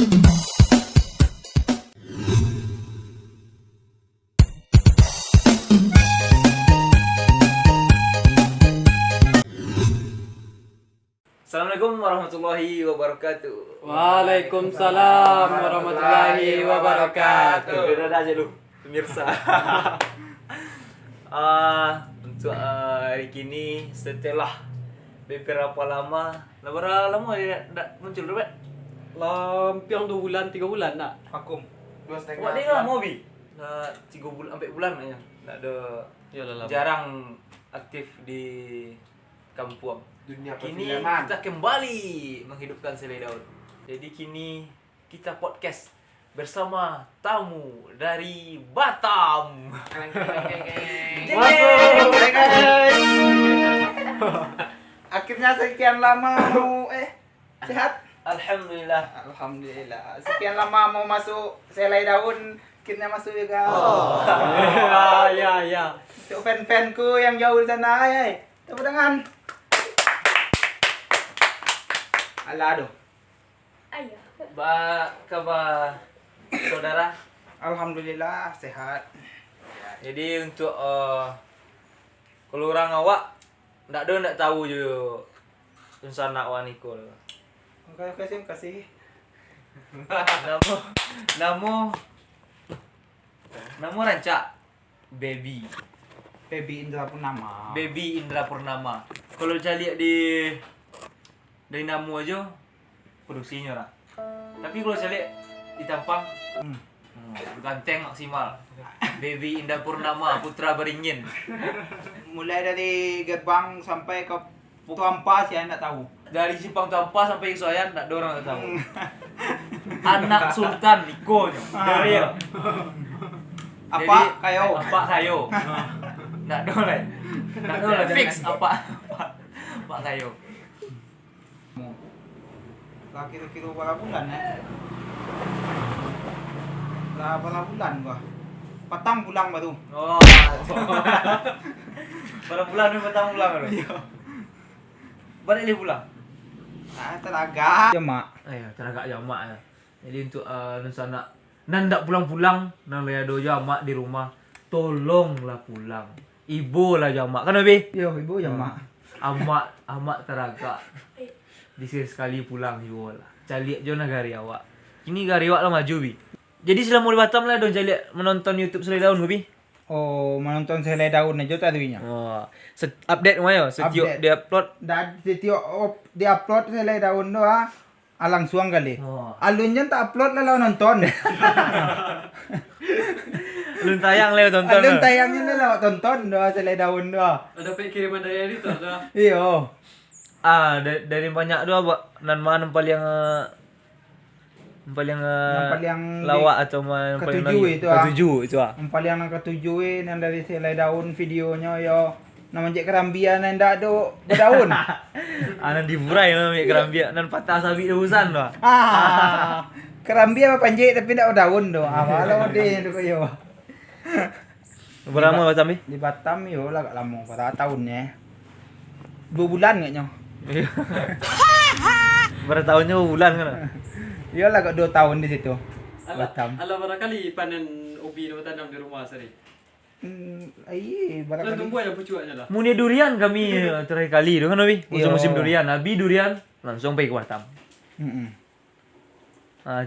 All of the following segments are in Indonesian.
Assalamualaikum warahmatullahi wabarakatuh. Waalaikumsalam warahmatullahi wabarakatuh. Udah aja lu, pemirsa. Untuk hari ini setelah beberapa lama dia tak muncul tu, Pak? Lampiang 2 bulan, 3 bulan nak. Vakum 2,5 Buat dia lah mau bi. 3 bulan sampai bulan aja. Tak ada, Yalah. jarang aktif di kampung. dunia Kini perfilman. kita kembali menghidupkan Selai Daun. Jadi kini kita podcast bersama tamu dari Batam. Masuk, guys. Akhirnya sekian lama mau sehat. Alhamdulillah. Alhamdulillah. Sekian lama mau masuk Selai Daun, akhirnya masuk juga. Ya. Untuk fan-fanku yang jauh di sana, tepuk tangan. Alah, aduh. Ayah. Kabar saudara. Alhamdulillah sehat. Jadi untuk kalau orang awak ndak tahu je rencana awak nikah. Terima kasih. Nama rancak Baby Indra Purnama. Baby Indra Purnama. Kalau saya lihat dari nama aja produksinya lah. Tapi kalau saya lihat di tampang ganteng maksimal. Baby Indra Purnama Putra Beringin. Mulai dari gerbang sampai ke Tuampa saya enggak tahu. Dari Simpang Tuampa sampai Soyan tak ada orang tak tahu. Anak Sultan Nikonya. Dari ya. Apa kayo? Apa kayo? Nggak ada lah. Nggak ada lah fix apa kayo. Lah kira-kira berapa bulan ya? Lah berapa bulan gua? Patang pulang baru. Oh. Berapa bulan ni petang pulang lu? Iya. Balik dia pulang. Ah, telaga. Ya, Mak. Ayo, teragak jamak ya. Jadi untuk rencana nan ndak pulang-pulang, nan leado jamak di rumah. Tolonglah pulang. Ibu lah jamak. Kan Abi? Yo, Ibu ya, Mak. Amat teragak. Sekali pulang juga lah. Caliak jo negari awak. Ini gari awak lah maju bi. Jadi selama di Batam lah don caliak menonton YouTube Selai Daun bi. Oh, menonton Selai Daun aja tadinya. Oh, update mayo setiap Update. dia upload. Dan setiap di upload Selai Daun doh langsung kali. Oh. Alunnya tak upload lah nonton. Alun tayang leh tonton. Alun tayangnya lah tonton doh Selai Daun doh. Ada kiriman dari editor dah. Iyo. Dari banyak doa nan mana paling paling lawak atau yang paling ketujuh lagi? itu, Ketujuh itu Yang paling yang ketujuh yang dari Selai Daun videonya yo. Nama Cik Kerambian yang ndak ada berdaun. Nan diburai nan ambil kerambia nan patah sabit urusan doa. Kerambian apa panjik tapi ndak berdaun doh. Malah deh tu yo. Berapa lama Batam ni? Di Batam yo lah agak lama, berapa tahunnya? 2 bulan kayaknya. Berapa tahunnya bulan kan? Yo lah agak 2 tahun di situ. Batam. Alah barangkali panen ubi tu tanam di rumah sendiri. Ai Lah barangkali. tumbuh aja pucuknya lah. Muni durian kami terakhir kali tu kan Abi. Musim Yo. durian. Abi durian langsung pergi ke Batam. Heeh.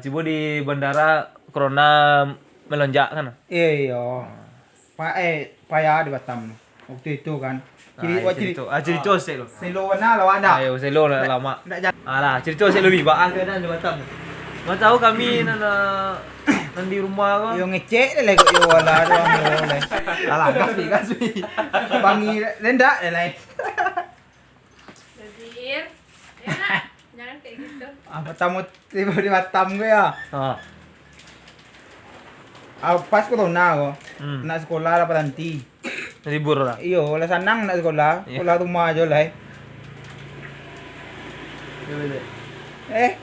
Coba di bandara corona melonjak kan? Iya. Payah di Batam. Waktu itu kan. Cerita sek lu. Selo mana lawan dah. Ayo selo lama. Ndak jadi. Alah, cerita sek lebih baak keadaan di Batam. Mau tahu kami nan di rumah kan. Yo ngecek le kok yo wala doang yo le. Alah gaspi. Bangi rendak le. Nadir. Ya nak. Jangan kayak gitu. Apa tamu tiba di Batam gue ya. Pas corona ko. Nak sekolah lah berhenti. Libur lah. Iyo, lah sanang nak sekolah. Sekolah rumah aja lah.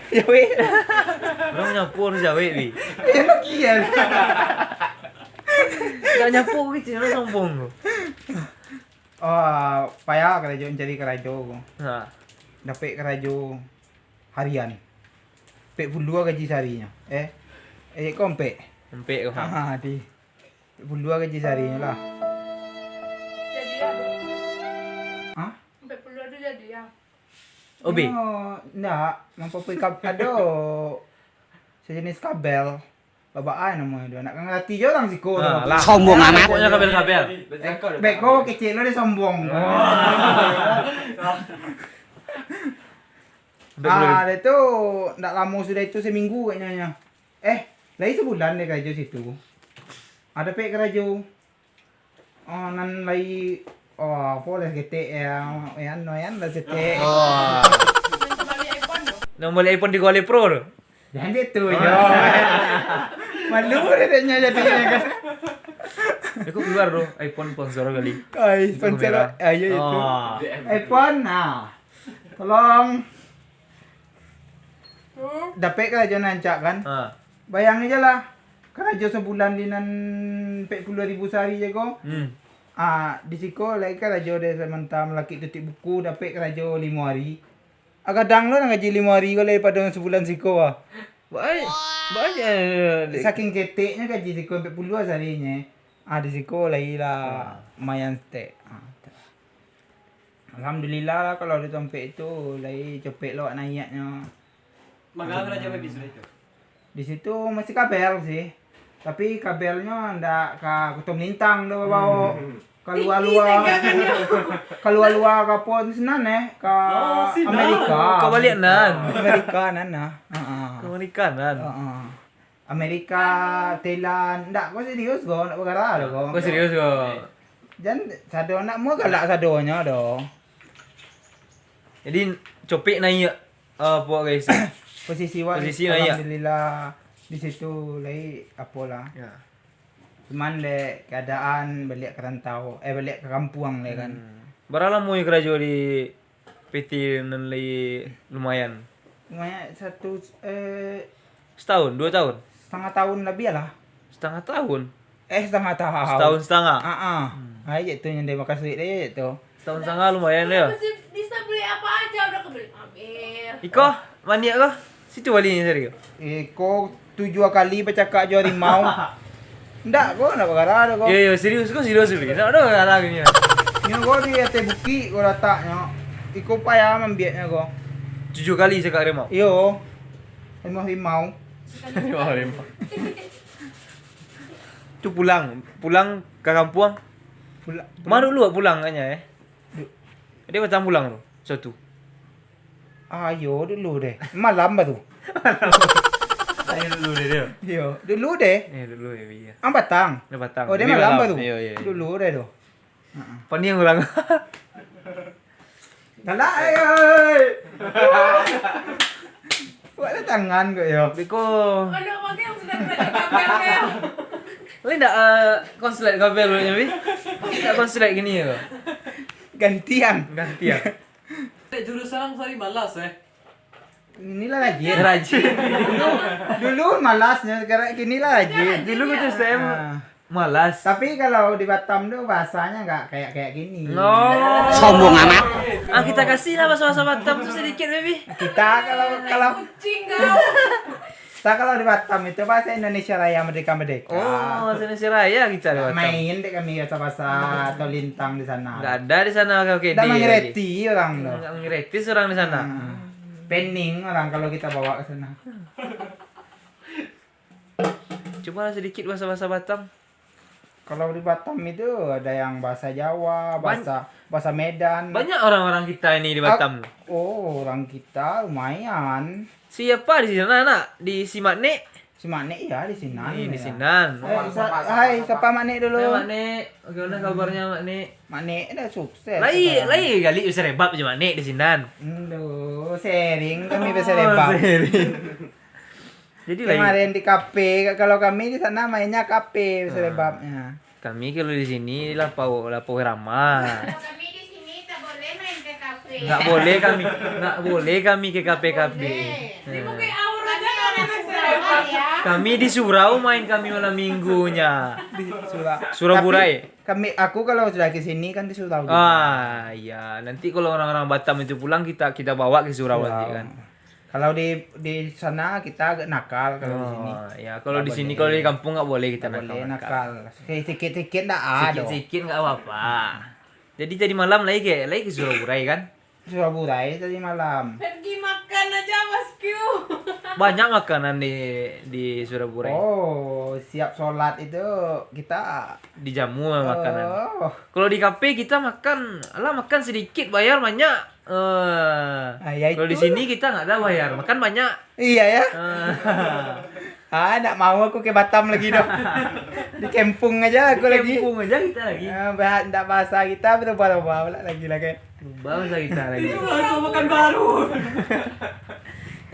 Ya weh. Orang nyapu harus jawab ni. Ya nak kian. Tak nyapu gitu, orang sombong tu. Oh, payah kerja cari kerja ko. Ha. Dapat kerja harian. 42 gaji seharinya. Kompek. Empek kau. Di 42 gaji seharinya lah. Jadi ya. Hah? Sampai puluh ada jadi ya. Obi. Oh, enggak, mampu ada sejenis kabel. Babaan namanya dia. Nak ngerti je orang siko. Lah. Sombong amat. Pokoknya kabel-kabel. Beko kecil lo dia sombong. Dia tu ndak lama sudah itu seminggu kayaknya. Lagi sebulan dia kerja situ. Ada pek kerja. Nan lagi boleh ketek yan lah ketek. Kembali iPhone loh. Nombor iPhone di Kuala Pro tu. Jangan dia tu je. Malu dia tanya jadinya kan. Aku keluar tu iPhone sponsor kali. Sponsor. Ya itu. Oh. iPhone tolong dapat kerja nancak kan. Bayang aja lah. Kerja sebulan di nan 40,000 sehari je kau. Di siko lagi kerja dia sementara melaki tutup buku dapat kerja 5 hari. Kadang lo nak gaji 5 hari kau lagi pada sebulan siko Banyak. Saking keteknya gaji siko 40 seharinya. Di siko lagi lah lumayan stay. Alhamdulillah lah kalau di tempat itu lagi cepet lo naiknya. Maka kerja habis sudah itu. Di situ masih kabel sih. Tapi kabelnya ndak ka Kutum Lintang do bawa keluar kapon senan ka Amerika. Kau balik nan. Amerika nan Kau Amerika nan. Amerika, Thailand, ndak kau serius kau nak perkara do kau. Kau serius kau? Jan sado nak mau galak sadonya do. Jadi copek naik apa guys? Posisi naik. Alhamdulillah di situ lagi apalah. Ya. Cuman le keadaan balik ke rantau, balik ke kampung le kan. Berapa lama you kerja di PT nan lumayan? Lumayan Setahun, 2 tahun? setengah tahun lebih lah. Setengah tahun? Setengah tahun. Setahun setengah? Hai je tu yang dia makan duit dia je tu. Setahun setengah lumayan ya. Mesti bisa beli apa aja udah kebeli ambil. Iko, maniak kau? Situ balinya sehari kau? Kau 7 kali bercakap je harimau. Ndak kau nak perkara dah kau. Ya, serius kau serius ni. Tak ada perkara gini. Ni kau di atas bukit kau letaknya. Iko payah membiaknya kau. 7 kali cakap harimau. Yo. Harimau. Harimau. Tu pulang ke kampung. Mana dulu pulang katnya Dia macam pulang tu. Suatu. Ayo dulu deh. Malam baru. Ayo dulu dia. Yo, dulu deh. Dulu ya iya. Batang. Dia batang. Oh, dia malam baru. Iya. Dulu deh tu. Pani yang ulang. Galak ayo. Buatlah tangan kau yo. Beko. Kalau pakai yang sudah kabel. Boleh tak konsulat kabel dulu ni? Tak konsulat gini ya? Gantian. Jurusan orang sehari malas Inilah rajin. Rajin. Dulu malasnya, sekarang inilah rajin. Dulu macam saya malas. Tapi kalau di Batam tuh bahasanya nggak kayak gini. Sombong amat. Kita kasih lah bahasa Batam tu sedikit baby. Kita kalau Kucing kau. di Batam itu bahasa Indonesia Raya Merdeka. Oh, Indonesia Raya kita di Batam. Main deh kami bahasa atau lintang di sana. Enggak ada di sana oke. Tidak mengerti orang tuh. Enggak mengerti orang di sana. Pening orang kalau kita bawa ke sana. Coba sedikit bahasa Batam. Kalau di Batam itu ada yang bahasa Jawa, bahasa Medan. Banyak orang-orang kita ini di Batam. Orang kita lumayan. Siapa di sana nak? Di si Maknek? Si Maknek ya di sini. Di Sinan. Hai, siapa Maknek dulu? Hai Maknek. Bagaimana kabarnya Maknek? Maknek dah sukses. Lagi kali bisa rebab je Maknek di Sinan. Sharing kami bisa rebab. Jadi kemarin di kafe, kalau kami di sana mainnya kafe bisa rebabnya. Kami kalau di sini lapau ramah. Kalau kami di sini tak boleh main ke kafe. Enggak boleh kami ke kafe-kafe. Ini mungkin aura aja orang Surabaya ya. Kami di surau main kami malam minggunya. Di Surau. Surau Burai. Aku kalau sudah ke sini kan di Surau. Iya, nanti kalau orang-orang Batam itu pulang kita bawa ke surau nanti kan. Kalau di sana kita agak nakal kalau di sini. Ya kalau Nggak di sini boleh. kalau di kampung nggak boleh kita Kita boleh nakal. nakal. Sedikit-sedikit enggak ada. Sikit-sikit nggak apa-apa. Jadi tadi malam lagi ke Surabaya kan? Surabaya tadi malam. Pergi makan aja Mas Q. Banyak makanan di Surabaya. Oh, siap sholat itu kita Dijamu makanan. Oh. Kalau di kafe kita makan sedikit bayar banyak. Ya Kalau di itu. sini kita nggak ada bayar, makan banyak. Iya ya. Eh, Nak mau aku ke Batam lagi dong. Di kampung aja aku lagi. Kampung aja kita lagi. Ndak bahasa kita berubah-ubah pula lagi lah kayak. Bangsa kita lagi. Langsung makan baru.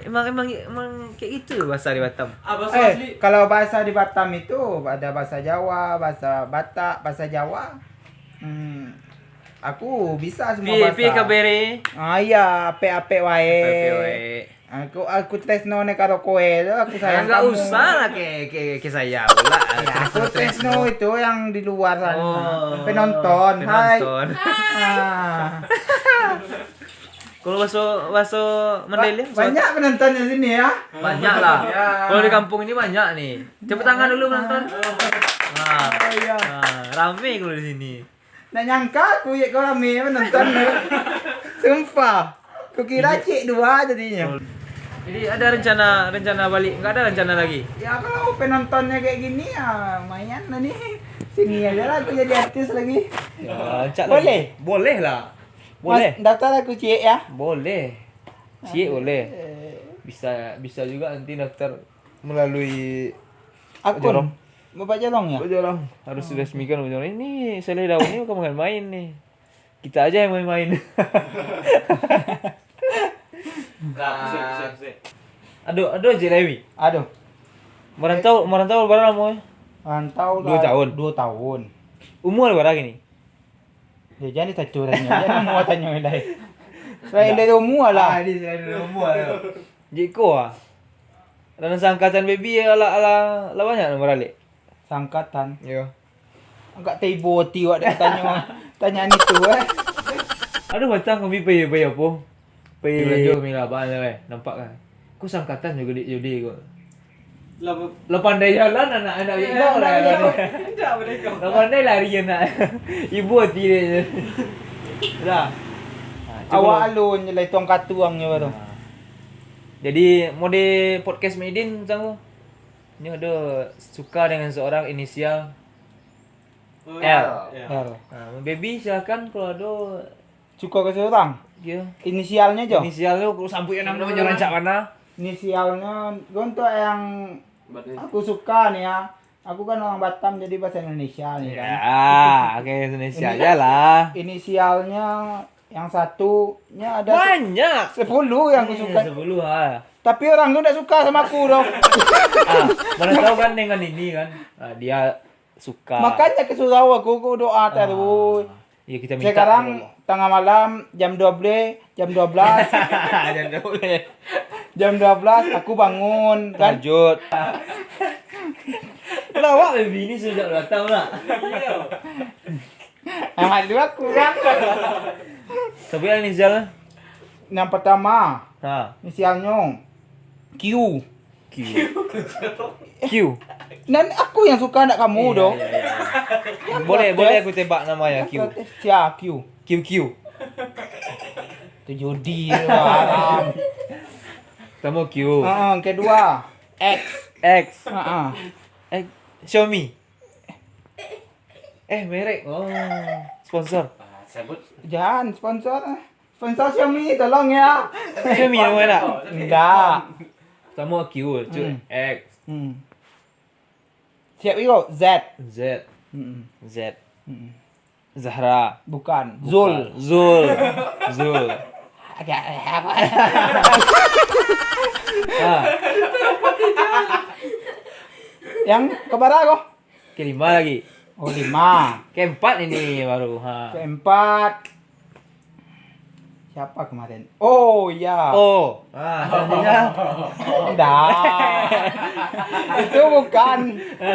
emang kayak gitu bahasa di Batam. Bahasa asli. Kalau bahasa di Batam itu ada bahasa Jawa, bahasa Batak, bahasa Jawa. Aku bisa semua bahasa. Piye kabere? Iya, ape-ape wae. Pepe. Aku tresno nek karo kowe itu aku sayang Enggak kamu. usah lah ke saya pula. Ya, aku tresno itu yang di luar sana. Oh, Penonton. Hai. penonton. Ah. Kalau baso Mandailing Banyak penonton di sini ya. banyak lah. Ya. Kalau di kampung ini banyak nih. Tepuk tangan dulu penonton. Nah, Oh iya. rame kalau di sini. Nak nyangka aku ya kau rame penonton. Sumpah. Kukira cik dua jadinya. Jadi ada rencana balik? Enggak ada rencana lagi. Ya kalau penontonnya kayak gini ya lumayan lah nih. Sini aja lah aku jadi artis lagi. Ya, Boleh? Boleh lah. Mas, daftar aku cik ya. Boleh. Boleh. Bisa juga nanti daftar melalui Akun. Bapak Jalong ya? Jarang harus diresmikan Bojorong. Ini Saleh Daun ini bukan main-main nih. Kita aja yang main-main. Aduh aja Lewi. Aduh. Merantau berapa lama? Rantau 2 tahun. 2 tahun. Umur berapa gini? Ya jangan ditacurannya. Jangan mau tanya lain. Selain dari umur lah. Di umur. Jiko ah. Dan seangkatan baby ala banyak nomor alik. Sangkatan. Yo. Agak tiba tiwa dia tanyaan itu Aduh batang kami pay apa? Pay belajar mila apa nampak kan. Kau sangkatan juga di kok. Lo pandai jalan anak-anak itu lah. Tidak mereka. Lo pandai lari anak. Ibu hati dia. Dah. awak alun je lah tuang katuangnya baru. Jadi mode podcast Medin tanggu. Ini ada suka dengan seorang inisial L. L. Baby silakan kalau ada Suka ke seorang. ya. Inisialnya Jo. Inisialnya aku sampai nama jangan cak mana. Inisialnya untuk yang aku suka nih ya. Aku kan orang Batam jadi bahasa Indonesia nih kan. Ya, oke Indonesia aja lah. Inisialnya yang satunya ada Banyak. 10 yang aku suka. 10 ah. Tapi orang tuh tidak suka sama aku dong. Mana tahu kan dengan ini kan. Dia suka. Makanya kesurau aku doa terus. Ya kita minta. Sekarang tengah malam jam 12, jam 12, Jangan boleh. jam 12 aku bangun kan. Lanjut. Lawak baby ini sejak datang lah. Yang dua aku kan. Tapi yang inisial Yang pertama inisialnya Q. Q. Q. Dan aku yang suka anak kamu dong. Boleh aku tebak namanya Q. Siapa Q? QQ. Itu judi haram. Kamu Q. Kedua X. X. Heeh. Xiaomi. Merek. Oh, sponsor. Jangan sponsor. Sponsor Xiaomi tolong ya. Xiaomi namanya nak? Enggak. Kamu Q, X. Siap Iko Z. Z. Mm-mm. Z. Mm-mm. Zahra. Bukan. Zul. Zul. Agak apa? Yang keberapa kok? Kelima lagi. Oh 5. Keempat ini baru. Keempat. Siapa kemarin? Oh ya. Oh. Selanjutnya. Enggak. Itu bukan.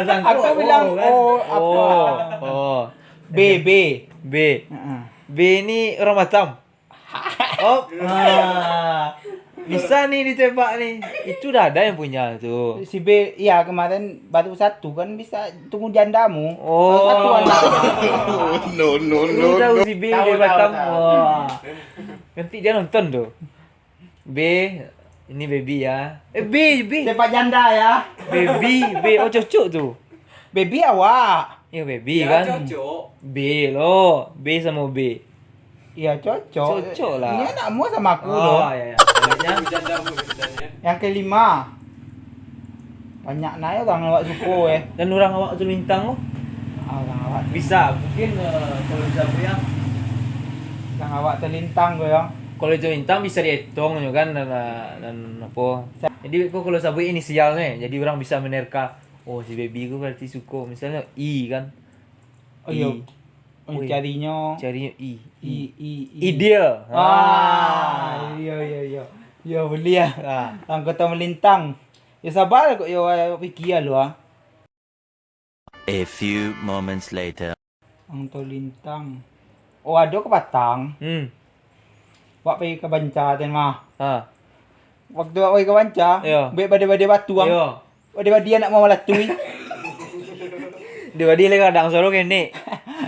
Aku bilang apa? Oh. B. B. B ini orang Batam. Oh. Bisa nih ditembak nih. Itu udah ada yang punya tuh. Si B, iya kemarin baru satu kan bisa tunggu jandamu. Oh. Satu anak. Lu tahu si B Tahu, di Batam. tahu. Wah. Nanti dia nonton tuh. B, ini baby ya. B. Sepak janda ya. Baby, oh cocok tuh. Baby awak. Iya baby Ya, kan. cocok. B lo, B sama B. Iya cocok. Cocok lah. Ini anakmu sama aku Oh, loh. iya. Selanjutnya Jandamu sebenarnya. Yang kelima. Banyak naya orang awak suka dan orang awak tuh lintang lo Orang awak, bisa mungkin kalau bisa ya orang awak terlintang gue ya. kalau itu lintang bisa dihitung ya kan dan apa jadi kok kalau sabui inisialnya jadi orang bisa menerka oh si baby gue berarti suka misalnya I kan Oh iya. Oh, Wih. carinya carinya I ideal. ideal Iya. Ya boleh ya. ah. Anggota melintang. Ya sabar kok ya fikir lu ah. A few moments later. Anggota lintang. Oh ada ke Batang. Wak pergi ke Banca ten mah. Ah. Waktu wak pergi ke Banca, Iya. baik badai-badai batu ang. Yo. Badai-badai nak mau melatui. Dia dia lagi kadang solo kene.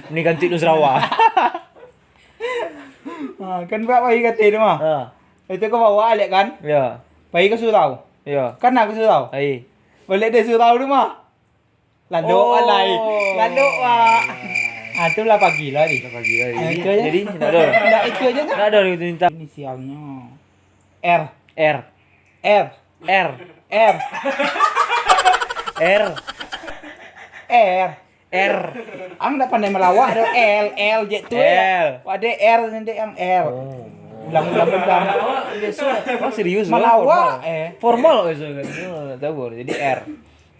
Ini kan Tik Nusrawa. Kan wak pergi ke ten mah. Ah. Itu ke bawah alik kan. Ya. Pergi ke Surau. Ya. Kan aku Surau. Ai. Balik dari Surau tu mah. Lalu alai. Lalu wak. Itulah pagi lah ni. Pagi lagi. Itu aja. Jadi tak ada. Enggak itu aja kan. Tak ada itu minta Inisialnya R. R. R. R. R. R. R. R. Ang tak pandai melawak ada L je tu L. ya. Ada R nanti yang R. Ulang. Oh serius Melawak Formal biasa kan. Tahu baru. Jadi R.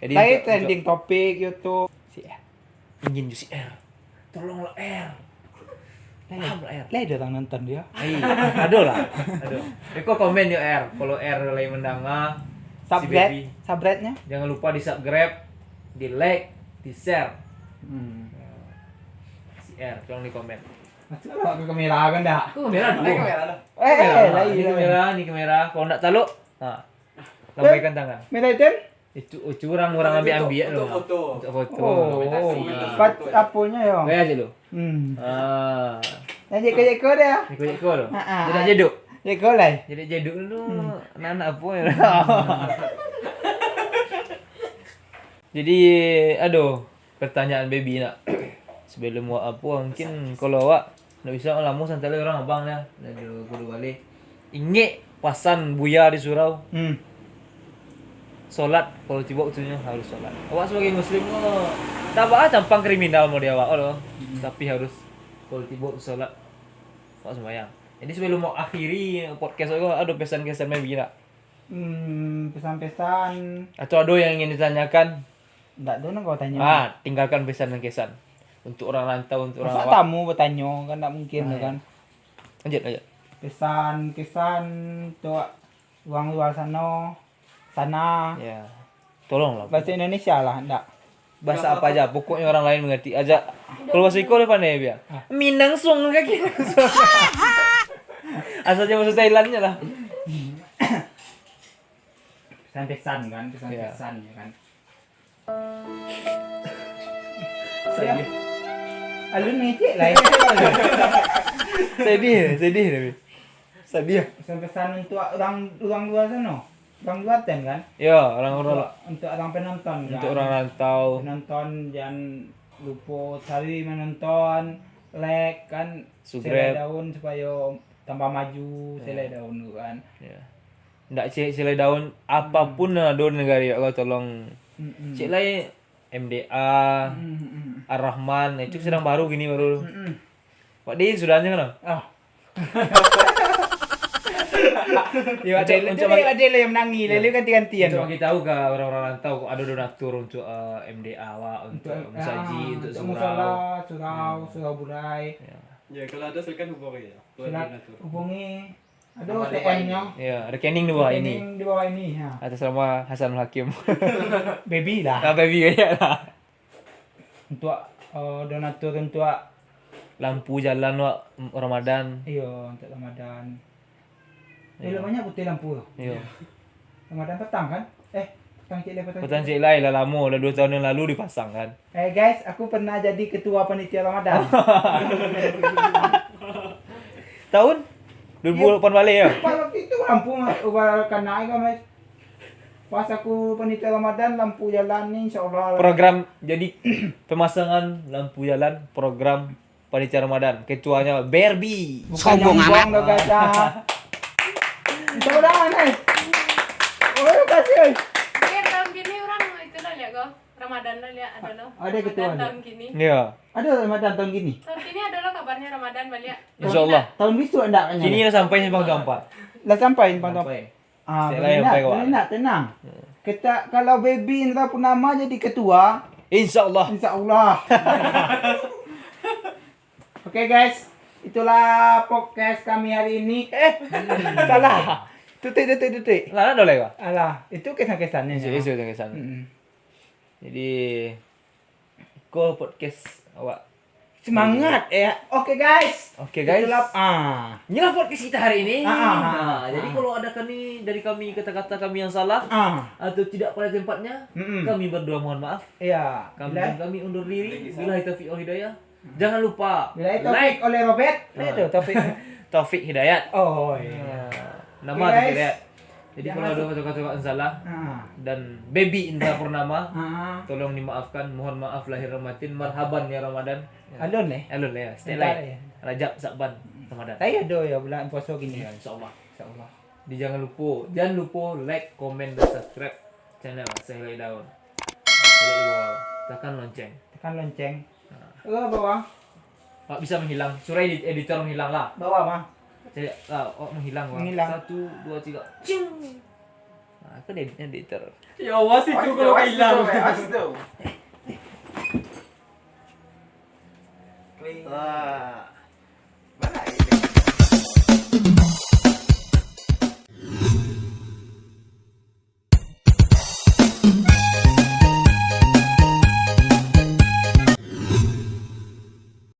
Jadi Tadi untuk- trending topik YouTube. si R. Ingin si R. Tolonglah R. Paham lah R. Lah ada orang nonton dia. Ada lah. Ada. Kau komen ya R. Kalau R lagi mendanga si Subscribe, baby. subscribe-nya. Jangan lupa di subscribe, di like, di share. Si R, tolong di komen. Pak ke kamera kan dah. Kau kamera dulu. Lah Ini iya. kamera, ini kamera. Kalau nak taluk, lambaikan tangan. Merah itu? Itu curang orang ambil Untuk loh. foto. Untuk foto. Oh, pat apanya ya? Kayak aja lo. Yang jeka dia. Ikut kau lo. Ah, Jadi jeduk. Jeka lah. Jadi jeduk dulu. Anak apa ya? Jadi, aduh, pertanyaan baby nak. Sebelum awak apa mungkin kalau awak nak bisa lama santai orang abang ya. Dari kudu balik. Ingat pasan buya di surau. Solat kalau tiba waktunya harus solat. Awak sebagai muslim tak apa tampang kriminal mau dia awak loh. Tapi harus kalau tiba solat awak sembahyang. Jadi sebelum mau akhiri podcast aku ada pesan-kesan baby nak. Pesan-pesan. Atau ada yang ingin ditanyakan? Enggak tahu nak kau tanya. Tinggalkan pesan dan kesan untuk orang rantau, untuk orang Masa awak. tamu bertanya kan tak mungkin kan. Lanjut. Pesan untuk orang luar sana. Ya. Tolonglah. Bahasa Indonesia lah enggak. Bahasa apa aja, pokoknya orang lain mengerti aja. Kalau bahasa Iko apa nih biar? Minang song kaki. Asalnya bahasa Thailandnya lah. Pesan-pesan kan, Iya. pesan-pesan ya kan. Sedih. Alun ngecek lah. Sedih tapi. Sedih. Pesan-pesan untuk orang luar sana. Orang luar kan? Ya, orang-orang Untuk orang penonton kan. untuk orang rantau. Penonton jangan lupa cari menonton, like kan, Subscribe. selai daun supaya tambah maju, selai daun tu kan. Ya. Ndak cek daun apapun ada negara ya kau tolong. Cek lai MDA, Ar-Rahman, itu sedang baru gini baru. Pak Di sudahnya kan? Ah. Ya ada Untuk- ada yang menangi, lalu ganti-gantian. Untuk bagi tahu ke orang-orang rantau ada donatur untuk MDA awak, untuk musaji, untuk surau. surau burai. Ya, kalau ada silakan hubungi ya. Silakan hubungi. Ada Nama OTM-nya. Ya, rekening di bawah ini. Di bawah ini ya. Atas nama Hasan Hakim. Baby lah. Nah, baby kayak lah. Untuk donatur untuk Lampu jalan wak Ramadan. iya untuk Ramadan. Belum banyak putih lampu. Iya. Ramadan petang kan? Petang cik lepas. Petang cik lai lah lama, dah 2 tahun yang lalu dipasang kan. Guys, aku pernah jadi ketua panitia Ramadan. Tahun 2008 balik ya. Pas waktu itu lampu kan naik kan mas. Pas aku panitia Ramadan lampu jalan ni insyaallah. Program jadi pemasangan lampu jalan program panitia Ramadan. Ketuanya Barbie. Sombong amat lo guys. Tepuk tangan guys. Oh, kasih. Biar tahun gini orang itu lah lihat kok. Ramadan lah lihat ada lo. Ada ketua Ramadan ada? tahun gini. Iya. Ada Ramadan tahun gini. Tahun gini ada lo kabarnya Ramadan balik. Insyaallah. Tahun besok enggak kan? Kini dah sampai Simpang 24. Lah sampai Bang Tom. Sampai. Boleh Saya nak, sampai kawan. boleh nak, tenang. Kita kalau baby Indra Purnama jadi ketua, Insyaallah. insyaallah. Oke guys, itulah podcast kami hari ini. Salah. Tutik. Lah ada lagi. Alah, itu kesan-kesannya. Isu ke sana. Mm-mm. Jadi ko podcast awak. Semangat ya. Oke guys. Oke guys. Itulah Inilah podcast kita hari ini. Jadi Ah. kalau ada dari kami kata-kata kami yang salah atau tidak pada tempatnya, Mm-mm. kami berdua mohon maaf. Iya. Kami undur diri. Billahi taufiq wal hidayah. Jangan lupa Bila itu like oleh Robert. Itu Taufik. Taufik Hidayat. Oh iya. Nama Oke, Taufik guys. Hidayat. Jadi Jangan kalau ada kata-kata yang salah Ah. dan Baby Indra Purnama, Ah. tolong dimaafkan. Mohon maaf lahir dan batin. Marhaban ya Ramadan. Alun nih. Alun ya. Stay Bentar light. ya. Rajab Sakban Ramadan. Saya ada ya bulan puasa gini. Ya, insyaallah. Insyaallah. Jangan lupa like, komen dan subscribe channel Saya Daun. Jadi di bawah tekan lonceng. Tekan lonceng. Bawah. Pak bisa menghilang. Suruh editor menghilang lah. Bawah mah. Saya menghilang. Bang. Menghilang. 1 2 3. Cing. Nah, aku editnya editor. Ya awas itu kalau hilang. Wah. Mana ini?